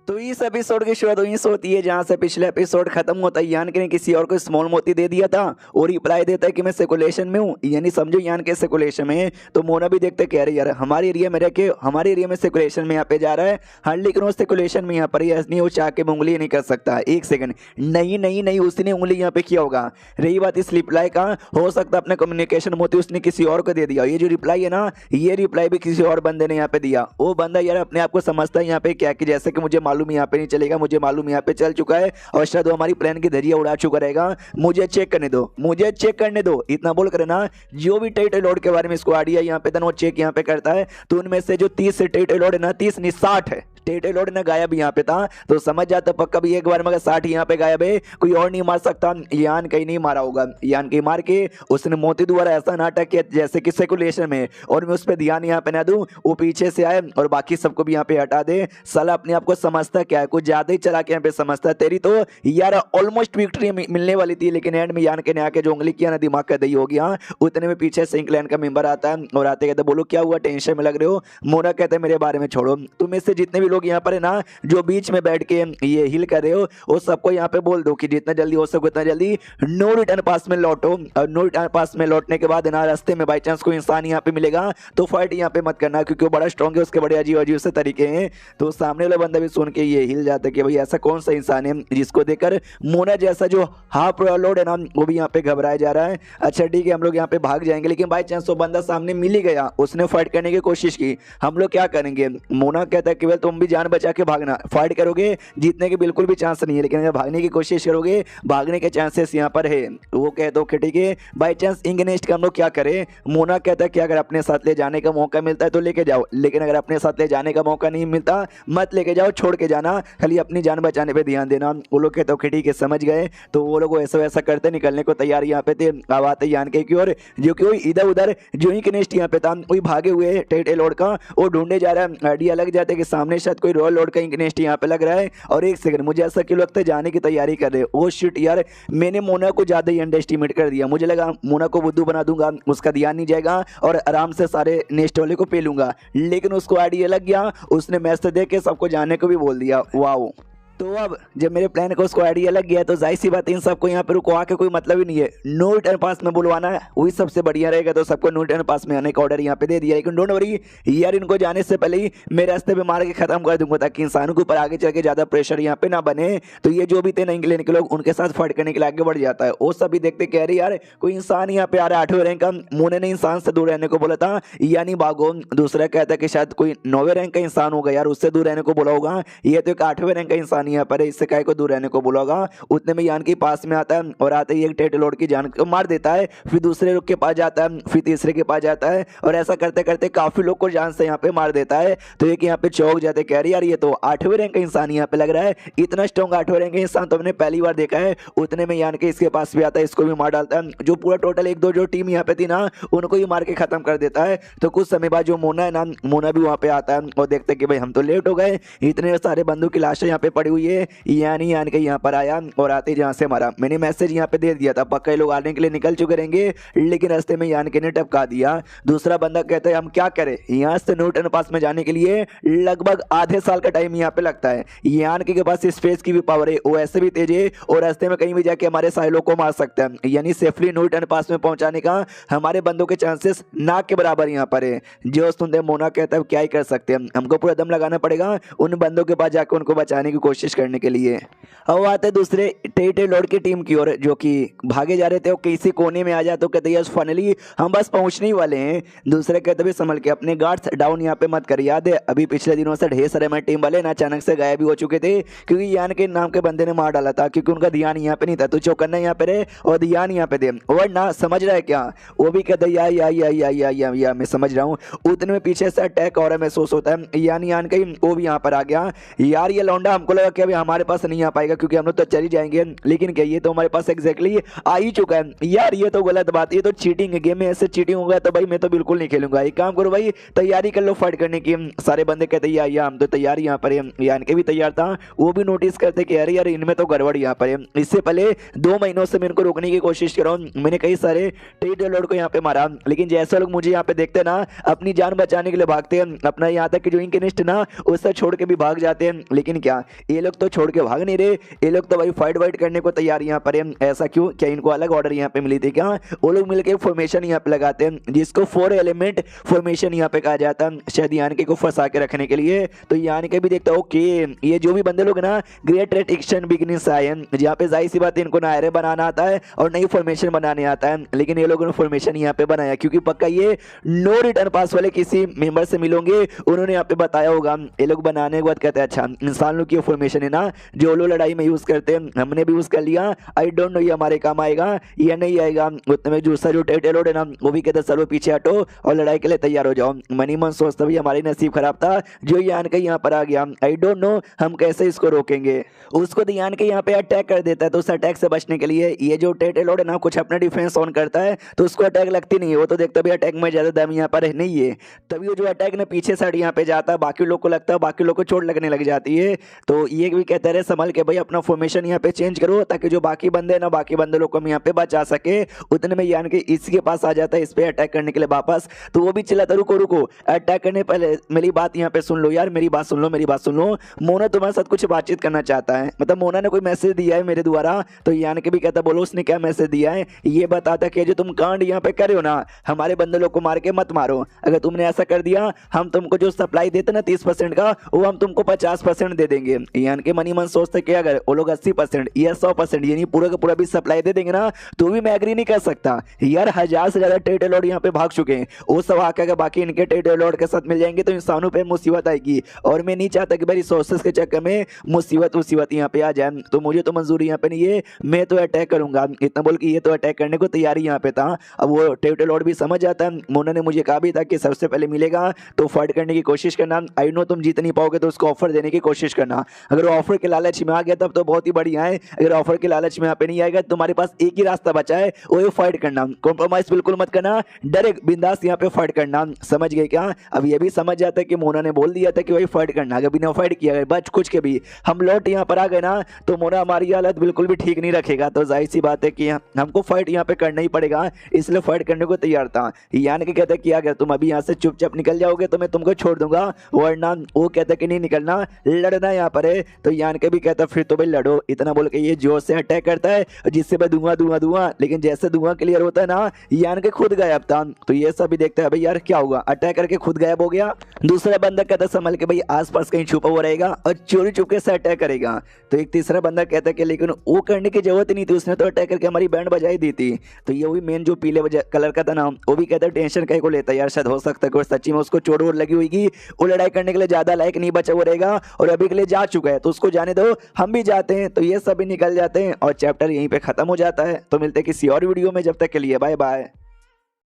तो इस एपिसोड की शुरुआत वहीं से होती है जहां से पिछले एपिसोड खत्म होता है। यान के ने किसी और को स्मॉल मोती दे दिया था और रिप्लाई देता है कि मैं सर्कुलेशन में हूँ, यानी समझो यान के सर्कुलेशन में है। तो मोना भी देखते कह रही यार हमारे एरिया में रह के हमारे एरिया में सर्कुलेशन में यहाँ पे जा रहा है। हाँ लेकिन वो सर्कुलेशन में यहाँ पर नहीं, वो चाह के उंगली नहीं कर सकता। एक सेकंड, नहीं नहीं नहीं, उसने उंगली यहाँ पे किया होगा। रही बात इस रिप्लाई का, हो सकता है अपने कम्युनिकेशन मोती उसने किसी और को दे दिया। ये जो रिप्लाई है ना, ये रिप्लाई भी किसी और बंदे ने यहाँ पे दिया। वो बंदा यार अपने आप को समझता है यहाँ पे क्या कि जैसे कि मुझे मालूम यहाँ पे नहीं चलेगा, मुझे मालूम यहाँ पे चल चुका है और शायद वो हमारी प्लान की धैर्य उड़ा चुका रहेगा। मुझे चेक करने दो, मुझे चेक करने दो, इतना बोल कर ना जो भी टेट लॉर्ड के बारे में इसको आइडिया यहाँ पे वो चेक यहाँ पे करता है। तो उनमें से जो 30 टेट लॉर्ड है ना, 30 नहीं 60 है टेट लॉर्ड ने गायब यहाँ पे था। तो समझ जाता पक्का भी एक बार में 60 यहाँ पे गायब है, कोई और नहीं मार सकता। यान कहीं नहीं मारा होगा, यान कहीं मार के उसने मोती द्वारा ऐसा नाटक किया जैसे कि सर्कुलेशन में, और मैं उस पर ध्यान यहाँ पे ना दूं, वो पीछे से आए और बाकी सबको भी यहाँ पे हटा दे। साला अपने आप को समझता क्या है, कुछ ज्यादा ही चला के यहाँ पे समझता है। तेरी तो यार ऑलमोस्ट विक्ट्री मिलने वाली थी, लेकिन एंड में यान के ने आके जो उंगली किया ना, दिमाग का दही हो गया। उतने में पीछे से इंग्लैंड का मेंबर आता है और आते कहते बोलो क्या हुआ, टेंशन में लग रहे हो। मोना कहते मेरे बारे में छोड़ो, तुम इससे जितने भी लोग यहाँ पर है ना जो बीच में बैठ के ये हिल कर रहे हो, वो सबको यहाँ पे बोल दो कि जितना जल्दी हो सके उतना जल्दी नो रिटर्न पास में लौटो। और नो रिटर्न पास में लौटने के बाद ना रास्ते में बाई चांस कोई इंसान यहाँ पे मिलेगा तो फाइट यहाँ पे मत करना, क्योंकि वो बड़ा स्ट्रॉन्ग है, उसके बड़े अजीब अजीब से तरीके हैं। तो सामने वाला बंदा भी सुन के ये हिल जाता है कि भाई ऐसा कौन सा इंसान है जिसको देखकर मोना जैसा जो हाफ लॉर्ड है ना वो भी यहाँ पे घबराया जा रहा है। अच्छा ठीक है, हम लोग यहाँ पे भाग जाएंगे, लेकिन बाई चांस वो बंदा सामने मिल ही गया, उसने फाइट करने की कोशिश की, हम लोग क्या करेंगे। मोना कहता है केवल तुम भी जान बचा के भागना, फाइट करोगे जीतने के बिल्कुल भी चांस नहीं है, लेकिन अगर भागने की कोशिश करोगे भागने के चांसेस यहाँ पर है। वो कहते हो कि ठीक है बाई चांस इंगनेस्ट का हम लोग क्या करें। मोना कहता है कि अगर अपने साथ ले जाने का मौका मिलता है तो लेके जाओ, लेकिन अगर अपने साथ ले जाने का मौका नहीं मिलता मत लेके जाओ, छोड़ के जाना, खाली अपनी जान बचाने पे ध्यान देना। वो लोग कहते हो कि ठीक है समझ गए। तो वो लोग ऐसा वैसा करते निकलने को तैयार यहाँ पे थे। अब आते यान के की ओर, जो कि इधर उधर जो इंगनेस्ट यहाँ पे था वही भागे हुए टेट लॉर्ड का वो ढूंढे जा रहा है। आइडिया लग जाता है कि सामने शायद कोई रॉयल लॉर्ड का इंगनेस्ट यहाँ पे लग रहा है। और एक सेकंड, मुझे ऐसा क्यों लगता है जाने की तैयारी कर रहे हो। ओ शिट यार, मैंने मोना को ज्यादा ही अंडर एस्टिमेट कर दिया, मुझे लगा मोना को बुद्धू बना दूंगा, उसका ध्यान नहीं जाएगा और आराम से सारे नेस्ट वाले को पेलूंगा, लेकिन उसको आइडिया लग गया, उसने मैसेज देख के सबको जाने को भी बोल दिया। वाओ, तो अब जब मेरे प्लान को उसको आइडिया लग गया तो जाहिर सी बात इन सबको यहाँ पे रुकवा के कोई मतलब ही नहीं है। नो रिटर्न पास में बुलवाना है वही सबसे बढ़िया रहेगा, तो सबको नो रिटर्न पास में आने का ऑर्डर यहाँ पे दे दिया। लेकिन डोंट वरी यार, इनको जाने से पहले ही मैं रास्ते पे मार के खत्म कर दूंगा ताकि इंसानों के ऊपर आगे चल के ज्यादा प्रेशर यहाँ पे ना बने। तो ये जो भी थे ना इंग्लैंड के लोग, उनके साथ फाइट करने के लिए आगे बढ़ जाता है। वो सभी देखते कह रही यार कोई इंसान यहाँ पे आ रहा है 8वें रैंक का। मोने ने इंसान से दूर रहने को बोला था, यानी भागो। दूसरा कहता है कि शायद कोई 9वें रैंक का इंसान होगा यार, उससे दूर रहने को बोला होगा। ये तो एक 8वें रैंक का इंसान यहाँ पर है, इससे को दूर रहने को बोला होगा। उतने में यान के पास में आता है और आते ही एक टेट लॉर्ड की जान को मार देता है, फिर दूसरे लोग के पास जाता है, फिर तीसरे के पास जाता है, और ऐसा करते करते काफी लोग को जान से यहाँ पे मार देता है। तो एक यहाँ पे चौक जाते कह रही यार ये तो 8वें रैंक का इंसान यहाँ पे लग रहा है, इतना स्ट्रॉन्ग 8वें रैंक का इंसान तो हमने पहली बार देखा है। उतने में यान के इसके पास भी आता है, इसको भी मार डालता है। जो पूरा टोटल 1-2 जो टीम यहाँ पे थी ना उनको ही मार के खत्म कर देता है। तो कुछ समय बाद जो मोना है ना, मोना भी वहाँ पे आता है और देखते हैं कि भाई हम तो लेट हो गए, इतने सारे बंदूक की लाशें यहाँ पे पड़ी हुई है। यानी यान के यहाँ पर आया और आते जहाँ से मारा, मैंने मैसेज यहाँ पे दे दिया था पक्का ये लोग आने के लिए निकल चुके रहेंगे, लेकिन रास्ते में यान के ने टपका दिया। दूसरा बंदा कहता है हम क्या करें, यहाँ से नो रिटर्न पास में जाने के लिए लगभग आधे साल का टाइम यहाँ पे लगता है। यान के पास स्पेस की भी पावर है, वो ऐसे भी तेज है और रास्ते में कहीं भी जाके हमारे सारे लोग को मार सकते हैं। यानी सेफली नो रिटर्न पास में पहुंचाने का हमारे बंदों के चांसेस ना के बराबर यहाँ पर है। जो सुनते मोना कहता है क्या ही कर सकते हैं, हमको पूरा दम लगाना पड़ेगा उन बंदों के पास जाकर उनको बचाने की कोशिश करने के लिए। अब आते दूसरे टेट लॉर्ड की टीम की ओर, जो कि भागे जा रहे थे, वो किसी कोने में आ जाए तो कहते हैं फाइनली हम बस पहुंचने ही वाले हैं। दूसरे कहते भी संभल के अपने गार्ड्स डाउन यहाँ पे मत कर, याद है अभी पिछले दिनों से ढेर सारे हमारे टीम वाले ना अचानक से गायब भी हो चुके थे, क्योंकि यान के नाम के बंदे ने मार डाला था, क्योंकि उनका ध्यान यहाँ पे नहीं था। तो चौकन्ना यहाँ पे रहे और ध्यान यहाँ पे दे, और ना समझ रहा है क्या। वो भी कहते या मैं समझ रहा हूँ। उतने में पीछे से अटैक और महसूस होता है, यानी यान कहीं वो भी यहाँ पर आ गया। यार ये लौंडा हमको लगा कि अभी हमारे पास नहीं आ पाएगा क्योंकि हम लोग तो चल ही जाएंगे, लेकिन क्या ये तो हमारे पास एग्जैक्टली आ ही चुका है यार। ये तो गलत बात, ये तो चीटिंग है, गेम में ऐसे चीटिंग होगा तो भाई मैं तो बिल्कुल नहीं खेलूंगा। एक काम करो भाई, तैयारी कर लो फाइट करने की। सारे बंदे कहते हैं यार हम तो तैयार यहाँ पर है, यान के भी तैयार था, वो भी नोटिस करते कि अरे यार इनमें तो गड़बड़ यहाँ पर है। इससे पहले 2 महीनों से मैं इनको रोकने की कोशिश कर रहा हूँ, मैंने कई सारे टेरर को यहाँ पे मारा, लेकिन जैसे लोग मुझे यहाँ पे देखते ना अपनी जान बचाने के लिए भागते हैं, अपना यहाँ तक कि जो इंकनिस्ट ना उससे छोड़ के भी भाग जाते हैं। लेकिन क्या ये लोग तो छोड़ के भाग नहीं रहे, ये लोग तो भाई फाइट वाइट करने को तैयार यहाँ पर है। ऐसा क्यों, क्या इनको अलग ऑर्डर यहाँ पे मिली थी क्या? वो लोग मिलकर फॉर्मेशन यहाँ पे लगाते हैं जिसको 4 एलिमेंट फॉर्मेशन यहाँ पे कहा जाता है, शायद यानके को फंसा के रखने के लिए। तो यानके भी देखता ओके ये जो भी बंदे लोग ना ग्रेट रेडिक्शन बिगनिस आए हैं, जहाँ पे जाहिर सी बात है इनको ना एरे बनाना आता है और नई फॉर्मेशन बनाने आता है, लेकिन ये लोगों ने फॉर्मेशन यहाँ पे बनाया क्योंकि पक्का ये नो रिटर्न पास वाले किसी मेंबर से मिलोगे, उन्होंने यहाँ पे बताया होगा। ये लोग बनाने के बाद कहते हैं अच्छा इंसान लोग की फॉर्मेशन है ना जो लोग लड़ाई में यूज करते हैं, हमने भी यूज कर लिया, आई डोंट नो ये हमारे काम आएगा या नहीं आएगा। उतने में दूसरा जो टेटेलोड है ना वो भी कहते चलो पीछे हटो और लड़ाई के लिए तैयार हो जाओ। मनी मन सोचता भी हमारी नसीब खराब था जो यान के यहाँ पर आ गया, आई डोंट नो हम कैसे इसको रोकेंगे। उसको ध्यान के यहाँ पे अटैक कर देता है, तो उस अटैक से बचने के लिए ये जो टेटेलोड है ना कुछ अपना डिफेंस ऑन करता है तो उसको अटैक लगती नहीं है, वो तो देखता भी अटैक में ज्यादा दम यहाँ पर नहीं है, तभी वो जो अटैक ना पीछे साइड यहाँ पे जाता है, बाकी लोग को लगता है, बाकी लोग को चोट लगने लग जाती है। तो ये भी कहते रहे संभल के भाई अपना फॉर्मेशन यहाँ पे चेंज करो ताकि जो बाकी बंदे ना बाकी बंदे लोग को हम यहाँ पे बचा सके। उतने में यान के इसी के पास आ जाता है इस पे अटैक करने के लिए वापस, तो वो भी चिल्लाता रुको रुको अटैक करने पहले मेरी बात यहाँ पे सुन लो यार, मेरी बात सुन लो, मेरी बात सुन लो। मोना तुम्हारे साथ कुछ बातचीत करना चाहता है, मतलब मोना ने कोई मैसेज दिया है मेरे द्वारा। तो यान के भी कहता बोलो उसने क्या मैसेज दिया है, ये बताता कि जो तुम कांड यहाँ पे करे हो ना हमारे बंदे लोग को मार के मत मारो, अगर तुमने ऐसा कर दिया हम तुमको जो सप्लाई देते ना 30% का वो हम तुमको 50% दे देंगे। यान के मनी मन सोचते कि अगर वो लोग 80% या 100% यानी पूरा का पूरा भी सप्लाई दे देंगे ना तो भी मैं एग्री नहीं कर सकता यार। 1000 से ज्यादा टेटेलोड यहाँ पे भाग चुके हैं, वो सब आके अगर बाकी इनके टेटेलोड के साथ मिल जाएंगे तो इंसानों पे मुसीबत आएगी, और मैं नहीं चाहता कि भाई रिसोर्सेस के चक्कर में मुसीबत यहाँ पे आ जाए। तो मुझे तो मंजूरी यहाँ पे नहीं है, मैं तो अटैक करूंगा, इतना बोल के ये तो अटैक करने को तैयारी यहाँ पे था। अब वो टेटेलोड भी समझ जाता है, मोना ने मुझे कहा भी था कि सबसे पहले मिलेगा तो फाइट करने की कोशिश करना, आई नो तुम जीत नहीं पाओगे तो उसको ऑफर देने की कोशिश करना, अगर ऑफर के लालच में आ गया तब तो बहुत ही बढ़िया है, अगर ऑफर के लालच में यहाँ पे नहीं आएगा तुम्हारे पास एक ही रास्ता बचा है वो ये फाइट करना, कॉम्प्रोमाइज बिल्कुल मत करना, डायरेक्ट बिंदास यहाँ पे फाइट करना, समझ गए क्या? अब ये भी समझ जाता है कि मोना ने बोल दिया था कि वही फाइट करना, अगर बिना फाइट किया गया बच कुछ के भी हम लौट यहाँ पर आ गए ना तो मोना हमारी हालत बिल्कुल भी ठीक नहीं रखेगा। तो जाहिर सी बात है कि हमको फाइट यहाँ पे करना ही पड़ेगा, इसलिए फाइट करने को तैयार था। यान के कहते कि अगर तुम अभी यहाँ से चुपचाप निकल जाओगे तो मैं तुमको छोड़ दूंगा, वरना वो कहता कि नहीं निकलना, लड़ना यहाँ पर है। तो यान के भी कहता फिर तो भाई लड़ो, इतना बोल के ये जोर से अटैक करता है जिससे भाई धुआं, लेकिन जैसे धुआं क्लियर होता है ना यान के खुद गायब था। तो ये सब भी देखता है भाई यार क्या होगा, अटैक करके खुद गायब हो गया। दूसरा बंदा कहता संभल के भाई आसपास कहीं छुपा हुआ रहेगा और चोरी चुपके से अटैक करेगा। तो एक तीसरा बंदा कहता है कि लेकिन वो करने की जरूरत नहीं थी, उसने तो अटैक करके हमारी बैंड बजाई दी थी। तो ये भी मेन जो पीले कलर का था ना वो भी कहता है टेंशन कहीं को लेता है यार, शायद हो सकता है कि सच्ची में उसको चोट वोट लगी हुई, वो लड़ाई करने के लिए ज्यादा लायक नहीं बचा हुआ रहेगा और अभी के लिए जा चुका है तो उसको जाने दो, हम भी जाते हैं। तो ये सभी निकल जाते हैं और चैप्टर यहीं पे खत्म हो जाता है। तो मिलते हैं किसी और वीडियो में, जब तक के लिए बाय बाय।